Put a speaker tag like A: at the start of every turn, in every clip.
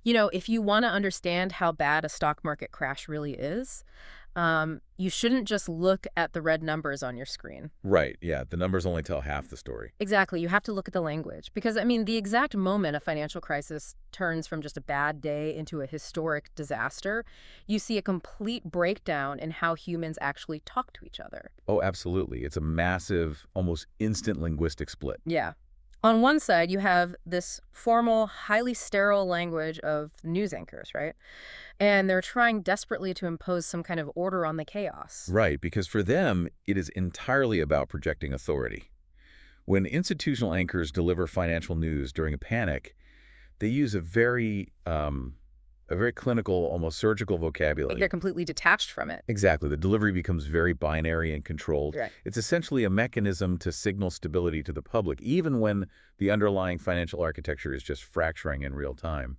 A: If you want to understand how bad a stock market crash really is, you shouldn't just look at the red numbers on your screen.
B: Right, yeah, the numbers only tell half the story.
A: Exactly. You have to look at the language because, the exact moment a financial crisis turns from just a bad day into a historic disaster, you see a complete breakdown in how humans actually talk to each other.
B: Oh, absolutely. It's a massive, almost instant linguistic split.
A: Yeah. On one side, you have this formal, highly sterile language of news anchors, right? And they're trying desperately to impose some kind of order on the chaos.
B: Right, because for them, it is entirely about projecting authority. When institutional anchors deliver financial news during a panic, they use a very clinical, almost surgical
A: Like they're
B: vocabulary.
A: completely detached from it.
B: Exactly. The delivery becomes very binary and controlled.
A: Right.
B: It's essentially a mechanism to signal stability to the public, even when the underlying financial architecture is just fracturing in real time.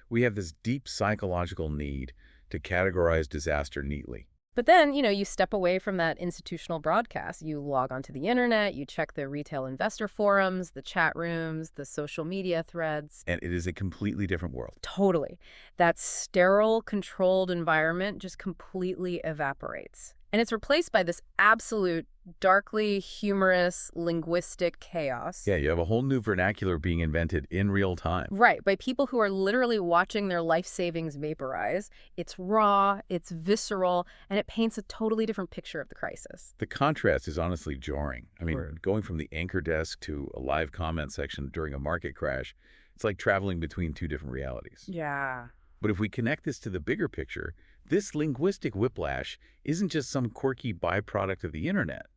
B: We have this deep psychological need to categorize disaster neatly.
A: But then, you step away from that institutional broadcast. You log onto the internet, you check the retail investor forums, the chat rooms, the social media threads.
B: And it is a completely different world.
A: Totally. That sterile, controlled environment just completely evaporates. And it's replaced by this absolute, darkly humorous linguistic chaos.
B: Yeah, you have a whole new vernacular being invented in real time.
A: Right, by people who are literally watching their life savings vaporize. It's raw, it's visceral, and it paints a totally different picture of the crisis.
B: The contrast is honestly jarring. I mean,
A: Word.
B: going from the anchor desk to a live comment section during a market crash, it's like traveling between two different realities.
A: Yeah.
B: But if we connect this to the bigger picture, this linguistic whiplash isn't just some quirky byproduct of the internet.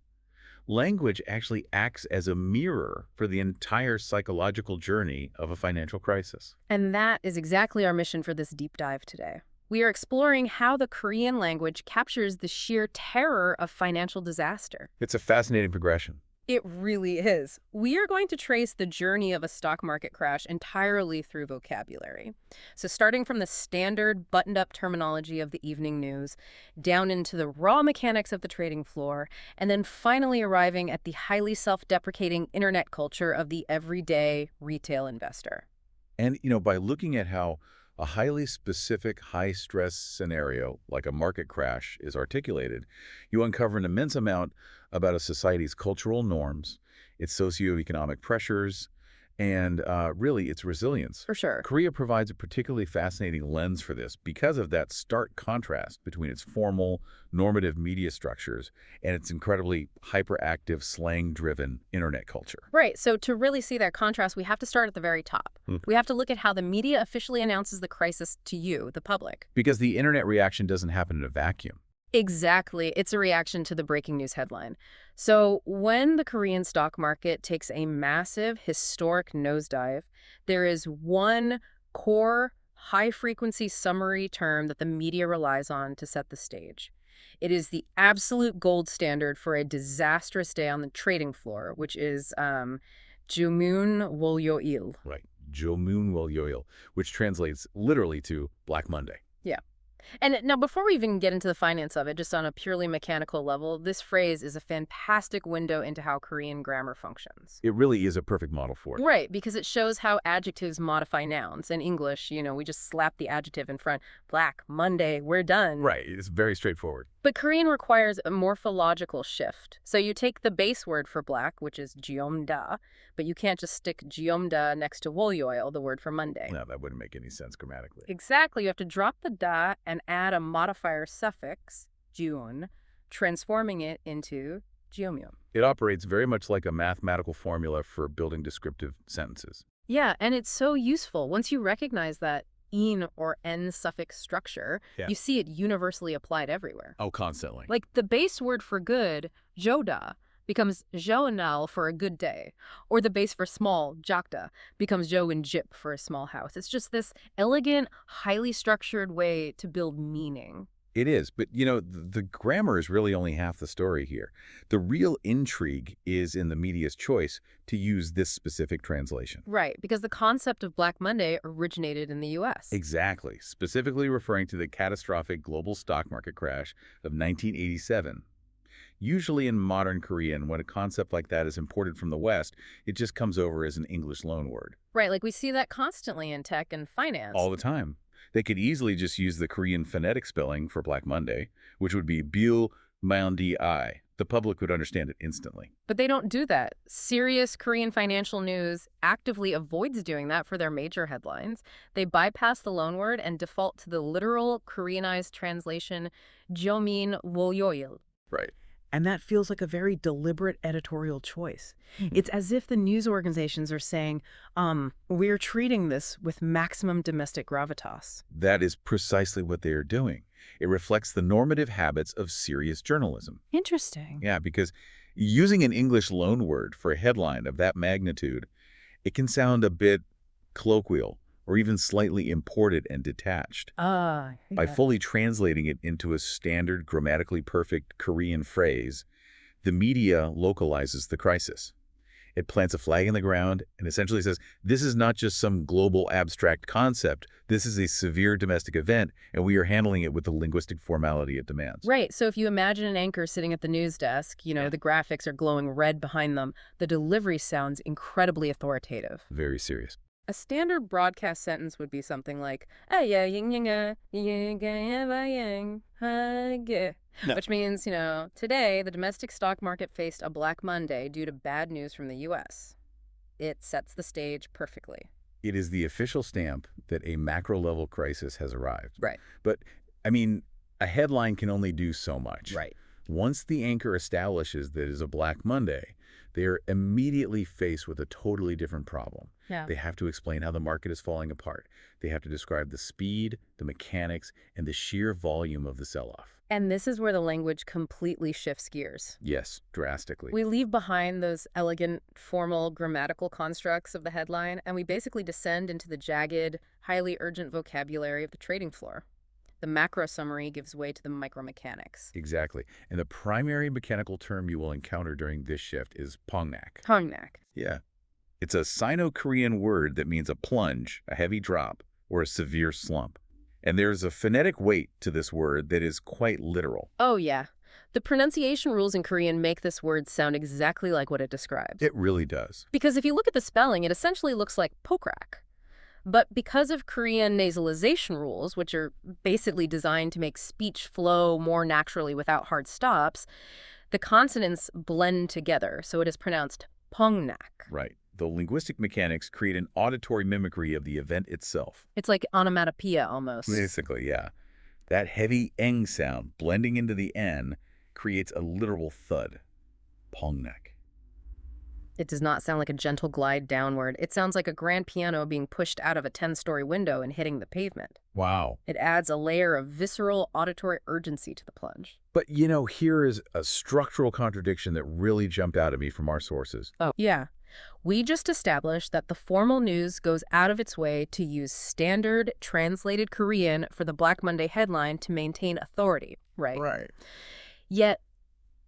B: Language actually acts as a mirror for the entire psychological journey of a financial crisis.
A: And that is exactly our mission for this deep dive today. We are exploring how the Korean language captures the sheer terror of financial disaster.
B: It's a fascinating progression.
A: It really is. We are going to trace the journey of a stock market crash entirely through vocabulary. So starting from the standard buttoned-up terminology of the evening news, down into the raw mechanics of the trading floor, and then finally arriving at the highly self-deprecating internet culture of the everyday retail investor.
B: And, by looking at how a highly specific, high-stress scenario, like a market crash, is articulated, you uncover an immense amount about a society's cultural norms, its socioeconomic pressures, and really its resilience.
A: For sure.
B: Korea provides a particularly fascinating lens for this because of that stark contrast between its formal, normative media structures and its incredibly hyperactive, slang-driven internet culture.
A: Right. So to really see that contrast, we have to start at the very top. We have to look at how the media officially announces the crisis to you, the public.
B: Because the internet reaction doesn't happen in a vacuum.
A: Exactly. It's a reaction to the breaking news headline. So when the Korean stock market takes a massive historic nosedive, there is one core high-frequency summary term that the media relies on to set the stage. It is the absolute gold standard for a disastrous day on the trading floor, which is Jomunwolyeoil.
B: Right. Jomunwolyeoil, which translates literally to Black Monday.
A: Yeah. And now, before we even get into the finance of it, just on a purely mechanical level, this phrase is a fantastic window into how Korean grammar functions.
B: It really is a perfect model for it.
A: Right, because it shows how adjectives modify nouns. In English, we just slap the adjective in front. Black, Monday, we're done.
B: Right. It's very straightforward.
A: But Korean requires a morphological shift. So you take the base word for black, which is jeomda, but you can't just stick jeomda next to wolyeoil, the word for Monday.
B: No, that wouldn't make any sense grammatically.
A: Exactly. You have to drop the da and add a modifier suffix, jiun, transforming it into jeomyeon.
B: It operates very much like a mathematical formula for building descriptive sentences.
A: Yeah, and it's so useful. Once you recognize that in or n suffix structure,
B: Yeah.
A: you see it universally applied everywhere.
B: Oh, constantly.
A: Like the base word for good, joda, becomes joanal for a good day, or the base for small, jakda, becomes joinjip for a small house. It's just this elegant, highly structured way to build meaning.
B: It is, but the grammar is really only half the story here. The real intrigue is in the media's choice to use this specific translation.
A: Right, because the concept of Black Monday originated in the U.S.
B: Exactly, specifically referring to the catastrophic global stock market crash of 1987. Usually in modern Korean, when a concept like that is imported from the West, it just comes over as an English loanword.
A: Right, like we see that constantly in tech and finance.
B: All the time. They could easily just use the Korean phonetic spelling for Black Monday, which would be Bil Mandi I. The public would understand it instantly.
A: But they don't do that. Serious Korean financial news actively avoids doing that for their major headlines. They bypass the loanword and default to the literal Koreanized translation, Jomunwolyeoil.
B: Right.
C: And that feels like a very deliberate editorial choice. It's as if the news organizations are saying, we're treating this with maximum domestic gravitas.
B: That is precisely what they are doing. It reflects the normative habits of serious journalism.
C: Interesting.
B: Yeah, because using an English loanword for a headline of that magnitude, it can sound a bit colloquial or even slightly imported and detached.
C: By
B: Fully translating it into a standard grammatically perfect Korean phrase, the media localizes the crisis. It plants a flag in the ground and essentially says, this is not just some global abstract concept. This is a severe domestic event, and we are handling it with the linguistic formality it demands.
A: Right, so if you imagine an anchor sitting at the news desk, the graphics are glowing red behind them, the delivery sounds incredibly authoritative.
B: Very serious.
A: A standard broadcast sentence would be something like, which means, today the domestic stock market faced a Black Monday due to bad news from the U.S. It sets the stage perfectly.
B: It is the official stamp that a macro-level crisis has arrived.
A: Right.
B: But, a headline can only do so much.
A: Right.
B: Once the anchor establishes that it is a Black Monday, they are immediately faced with a totally different problem.
A: Yeah.
B: They have to explain how the market is falling apart. They have to describe the speed, the mechanics, and the sheer volume of the sell-off.
A: And this is where the language completely shifts gears.
B: Yes, drastically.
A: We leave behind those elegant, formal, grammatical constructs of the headline, and we basically descend into the jagged, highly urgent vocabulary of the trading floor. The macro summary gives way to the micromechanics.
B: Exactly. And the primary mechanical term you will encounter during this shift is Pongnak.
A: Pongnak.
B: Yeah. It's a Sino-Korean word that means a plunge, a heavy drop, or a severe slump. And there's a phonetic weight to this word that is quite literal.
A: Oh, yeah. The pronunciation rules in Korean make this word sound exactly like what it describes.
B: It really does.
A: Because if you look at the spelling, it essentially looks like pokrak. But because of Korean nasalization rules, which are basically designed to make speech flow more naturally without hard stops, the consonants blend together, so it is pronounced Pongnak.
B: Right. The linguistic mechanics create an auditory mimicry of the event itself.
A: It's like onomatopoeia almost.
B: Basically, yeah. That heavy eng sound blending into the n creates a literal thud. Pongnak.
A: It does not sound like a gentle glide downward. It sounds like a grand piano being pushed out of a 10-story window and hitting the pavement.
B: Wow.
A: It adds a layer of visceral auditory urgency to the plunge.
B: But, here is a structural contradiction that really jumped out at me from our sources.
A: Oh, yeah. We just established that the formal news goes out of its way to use standard translated Korean for the Black Monday headline to maintain authority, right?
B: Right.
A: Yet,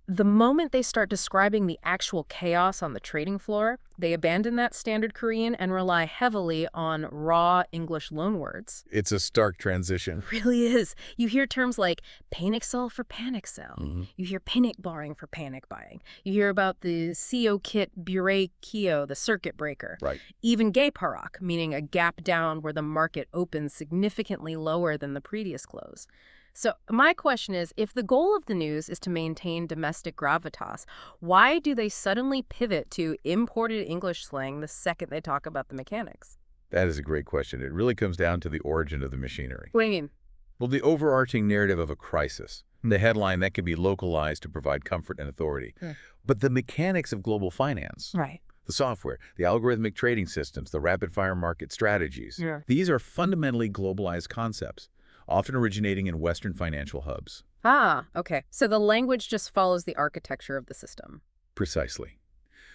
A: the moment they start describing the actual chaos on the trading floor, they abandon that standard Korean and rely heavily on raw English loanwords.
B: It's a stark transition.
A: It really is. You hear terms like panic sell for panic sell.
B: Mm-hmm.
A: You hear panic barring for panic buying. You hear about the CO kit bure kio, the circuit breaker.
B: Right.
A: Even gay parak, meaning a gap down where the market opens significantly lower than the previous close. So my question is, if the goal of the news is to maintain domestic gravitas, why do they suddenly pivot to imported English slang the second they talk about the mechanics?
B: That is a great question. It really comes down to the origin of the machinery.
A: What do you mean?
B: Well, the overarching narrative of a crisis. The headline that can be localized to provide comfort and authority. But the mechanics of global finance.
A: Right.
B: The software, the algorithmic trading systems, the rapid-fire market strategies.
A: Yeah.
B: These are fundamentally globalized concepts, often originating in Western financial hubs.
A: Ah, okay. So the language just follows the architecture of the system.
B: Precisely.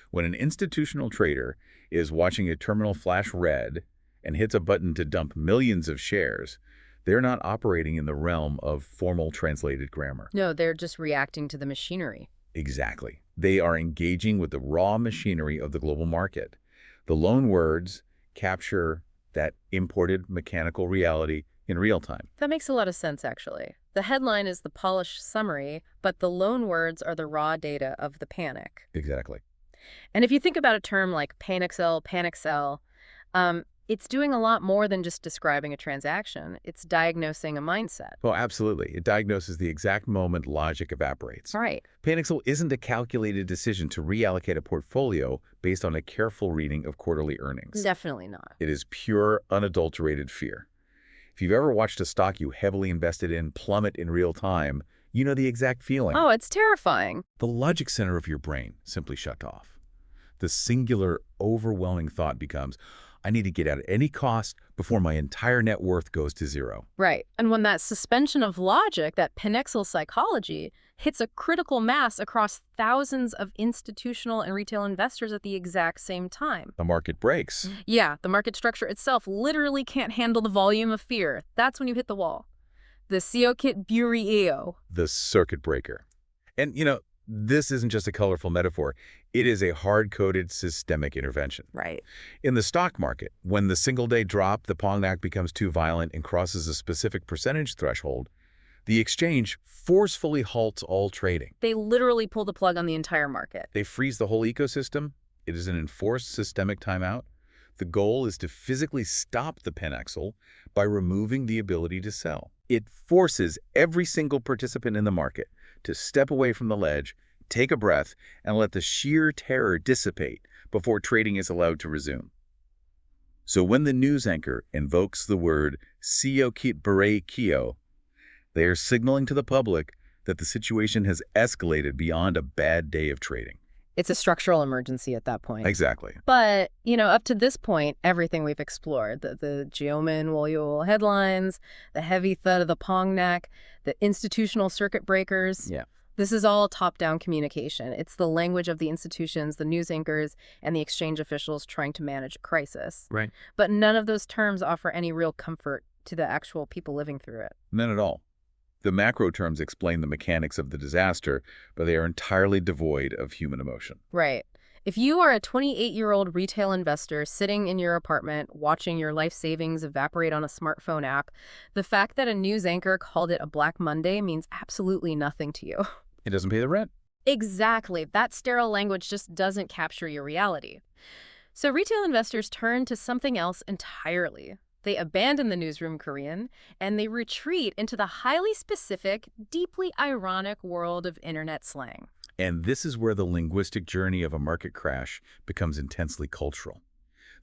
B: When an institutional trader is watching a terminal flash red and hits a button to dump millions of shares, they're not operating in the realm of formal translated grammar.
A: No, they're just reacting to the machinery.
B: Exactly. They are engaging with the raw machinery of the global market. The loan words capture that imported mechanical reality in real time.
A: That makes a lot of sense, actually. The headline is the polished summary, but the loan words are the raw data of the panic.
B: Exactly.
A: And if you think about a term like panic sell, it's doing a lot more than just describing a transaction. It's diagnosing a mindset.
B: Well, absolutely. It diagnoses the exact moment logic evaporates.
A: Right.
B: Panicsal isn't a calculated decision to reallocate a portfolio based on a careful reading of quarterly earnings.
A: Definitely not.
B: It is pure, unadulterated fear. If you've ever watched a stock you heavily invested in plummet in real time, you know the exact feeling.
A: Oh, it's terrifying.
B: The logic center of your brain simply shut off. The singular, overwhelming thought becomes, I need to get out at any cost before my entire net worth goes to zero.
A: Right. And when that suspension of logic, that Panicsal psychology, hits a critical mass across thousands of institutional and retail investors at the exact same time.
B: The market breaks.
A: Yeah, the market structure itself literally can't handle the volume of fear. That's when you hit the wall. The Jomunwolyeoil.
B: The circuit breaker. And, this isn't just a colorful metaphor. It is a hard-coded systemic intervention.
A: Right.
B: In the stock market, when the single-day drop, the Pongnak becomes too violent and crosses a specific percentage threshold, the exchange forcefully halts all trading.
A: They literally pull the plug on the entire market.
B: They freeze the whole ecosystem. It is an enforced systemic timeout. The goal is to physically stop the Panicsal by removing the ability to sell. It forces every single participant in the market to step away from the ledge, take a breath, and let the sheer terror dissipate before trading is allowed to resume. So when the news anchor invokes the word self-deprecating, they are signaling to the public that the situation has escalated beyond a bad day of trading.
A: It's a structural emergency at that point.
B: Exactly.
A: But, up to this point, everything we've explored, the Jomunwolyeoil headlines, the heavy thud of the Pongnak, the institutional circuit breakers.
B: Yeah.
A: This is all top-down communication. It's the language of the institutions, the news anchors, and the exchange officials trying to manage a crisis.
B: Right.
A: But none of those terms offer any real comfort to the actual people living through it.
B: None at all. The macro terms explain the mechanics of the disaster, but they are entirely devoid of human emotion.
A: Right. If you are a 28-year-old retail investor sitting in your apartment watching your life savings evaporate on a smartphone app, the fact that a news anchor called it a Black Monday means absolutely nothing to you.
B: It doesn't pay the rent.
A: Exactly. That sterile language just doesn't capture your reality. So retail investors turn to something else entirely. They abandon the newsroom Korean, and they retreat into the highly specific, deeply ironic world of internet slang.
B: And this is where the linguistic journey of a market crash becomes intensely cultural.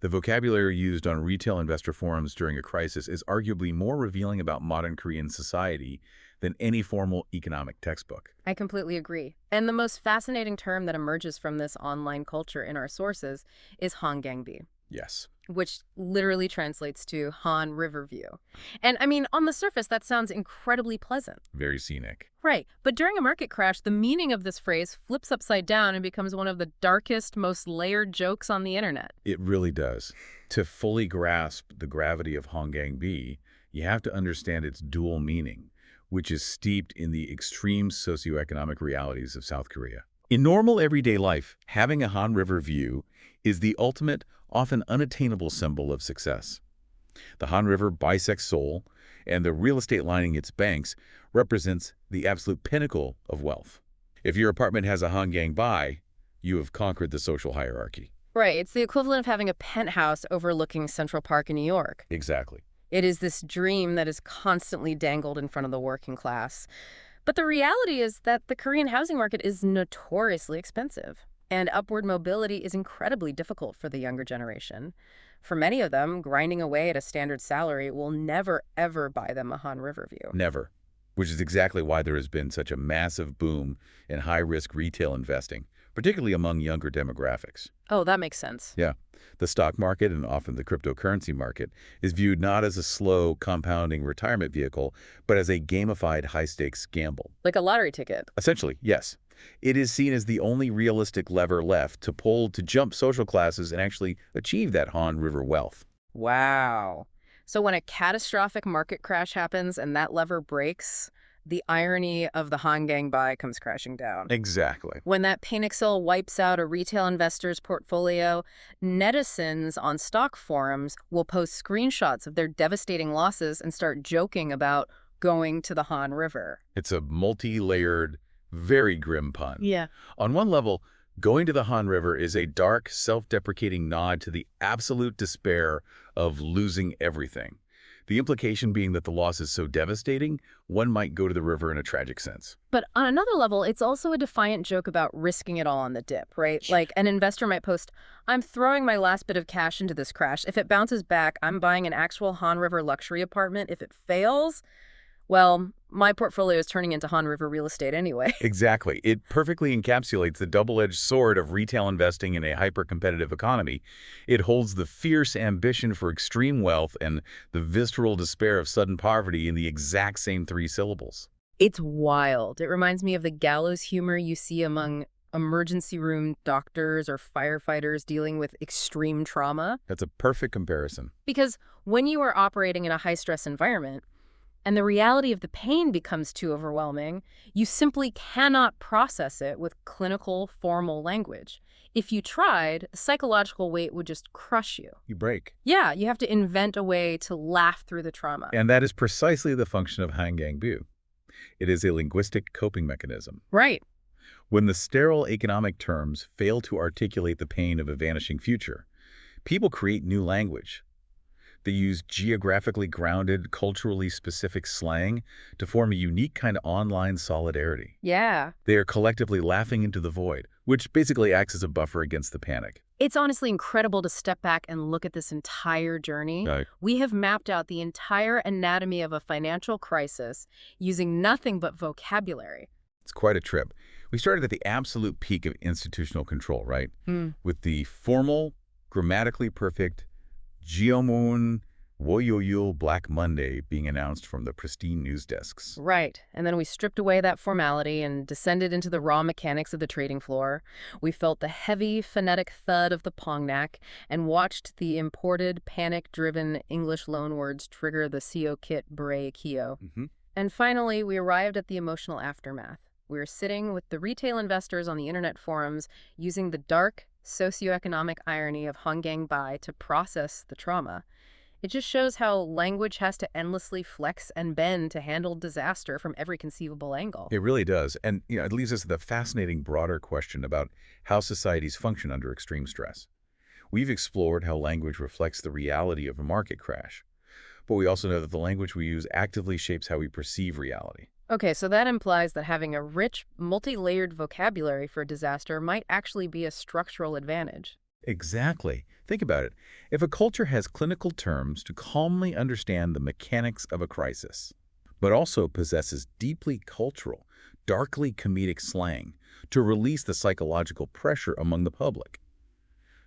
B: The vocabulary used on retail investor forums during a crisis is arguably more revealing about modern Korean society than any formal economic textbook.
A: I completely agree. And the most fascinating term that emerges from this online culture in our sources is Hangang View,
B: Yes.
A: which literally translates to Han River View. And I mean, on the surface, that sounds incredibly pleasant.
B: Very scenic.
A: Right. But during a market crash, the meaning of this phrase flips upside down and becomes one of the darkest, most layered jokes on the internet.
B: It really does. To fully grasp the gravity of Hangang, you have to understand its dual meaning, which is steeped in the extreme socioeconomic realities of South Korea. In normal everyday life, having a Han River view is the ultimate, often unattainable symbol of success. The Han River bisects Seoul, and the real estate lining its banks represents the absolute pinnacle of wealth. If your apartment has a Hangang Bi, you have conquered the social hierarchy.
A: Right. It's the equivalent of having a penthouse overlooking Central Park in New York.
B: Exactly.
A: It is this dream that is constantly dangled in front of the working class. But the reality is that the Korean housing market is notoriously expensive, and upward mobility is incredibly difficult for the younger generation. For many of them, grinding away at a standard salary will never, ever buy them a Han River View.
B: Never. Which is exactly why there has been such a massive boom in high-risk retail investing, particularly among younger demographics.
A: Oh, that makes sense.
B: Yeah. The stock market, and often the cryptocurrency market, is viewed not as a slow, compounding retirement vehicle, but as a gamified high-stakes gamble.
A: Like a lottery ticket.
B: Essentially, yes. It is seen as the only realistic lever left to pull to jump social classes and actually achieve that Han River wealth.
A: Wow. So when a catastrophic market crash happens and that lever breaks, the irony of the Hangang View comes crashing down.
B: Exactly.
A: When that Pongnak wipes out a retail investor's portfolio, netizens on stock forums will post screenshots of their devastating losses and start joking about going to the Han River.
B: It's a multi-layered, very grim pun.
C: Yeah.
B: On one level, going to the Han River is a dark, self-deprecating nod to the absolute despair of losing everything. The implication being that the loss is so devastating, one might go to the river in a tragic sense.
A: But on another level, it's also a defiant joke about risking it all on the dip, right? Like an investor might post, I'm throwing my last bit of cash into this crash. If it bounces back, I'm buying an actual Han River luxury apartment. If it fails, well, my portfolio is turning into Han River real estate anyway.
B: Exactly. It perfectly encapsulates the double-edged sword of retail investing in a hyper-competitive economy. It holds the fierce ambition for extreme wealth and the visceral despair of sudden poverty in the exact same 3 syllables.
A: It's wild. It reminds me of the gallows humor you see among emergency room doctors or firefighters dealing with extreme trauma.
B: That's a perfect comparison.
A: Because when you are operating in a high-stress environment, and the reality of the pain becomes too overwhelming, you simply cannot process it with clinical, formal language. If you tried, the psychological weight would just crush you.
B: You break.
A: Yeah, you have to invent a way to laugh through the trauma.
B: And that is precisely the function of Hangang View. It is a linguistic coping mechanism.
A: Right.
B: When the sterile economic terms fail to articulate the pain of a vanishing future, people create new language. They use geographically grounded, culturally specific slang to form a unique kind of online solidarity.
A: Yeah.
B: They are collectively laughing into the void, which basically acts as a buffer against the panic.
A: It's honestly incredible to step back and look at this entire journey.
B: Right.
A: We have mapped out the entire anatomy of a financial crisis using nothing but vocabulary.
B: It's quite a trip. We started at the absolute peak of institutional control, right? With the formal, grammatically perfect Jomunwolyeoil Black Monday being announced from the pristine news desks.
A: Right. And then we stripped away that formality and descended into the raw mechanics of the trading floor. We felt the heavy phonetic thud of the Pongnak and watched the imported, panic-driven English loanwords trigger the Seo Kit Bre Kio. And finally, we arrived at the emotional aftermath. We were sitting with the retail investors on the internet forums using the dark, socioeconomic irony of Hangang View to process the trauma. It just shows how language has to endlessly flex and bend to handle disaster from every conceivable angle.
B: It really does. And it leaves us to the fascinating broader question about how societies function under extreme stress. We've explored how language reflects the reality of a market crash, but we also know that the language we use actively shapes how we perceive reality.
A: Okay, so that implies that having a rich, multi-layered vocabulary for disaster might actually be a structural advantage.
B: Exactly. Think about it. If a culture has clinical terms to calmly understand the mechanics of a crisis, but also possesses deeply cultural, darkly comedic slang to release the psychological pressure among the public,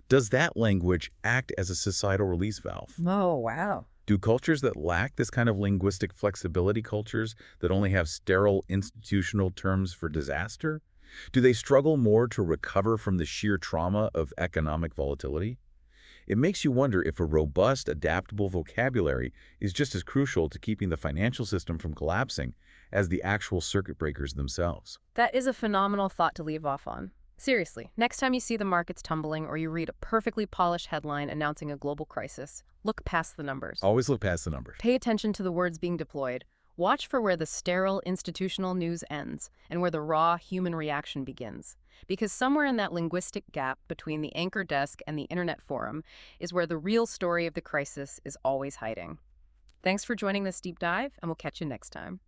B: does that language act as a societal release valve?
C: Oh, wow.
B: Do cultures that lack this kind of linguistic flexibility, cultures that only have sterile institutional terms for disaster, do they struggle more to recover from the sheer trauma of economic volatility? It makes you wonder if a robust, adaptable vocabulary is just as crucial to keeping the financial system from collapsing as the actual circuit breakers themselves.
A: That is a phenomenal thought to leave off on. Seriously, next time you see the markets tumbling or you read a perfectly polished headline announcing a global crisis, look past the numbers.
B: Always look past the numbers.
A: Pay attention to the words being deployed. Watch for where the sterile institutional news ends and where the raw human reaction begins. Because somewhere in that linguistic gap between the anchor desk and the internet forum is where the real story of the crisis is always hiding. Thanks for joining this deep dive, and we'll catch you next time.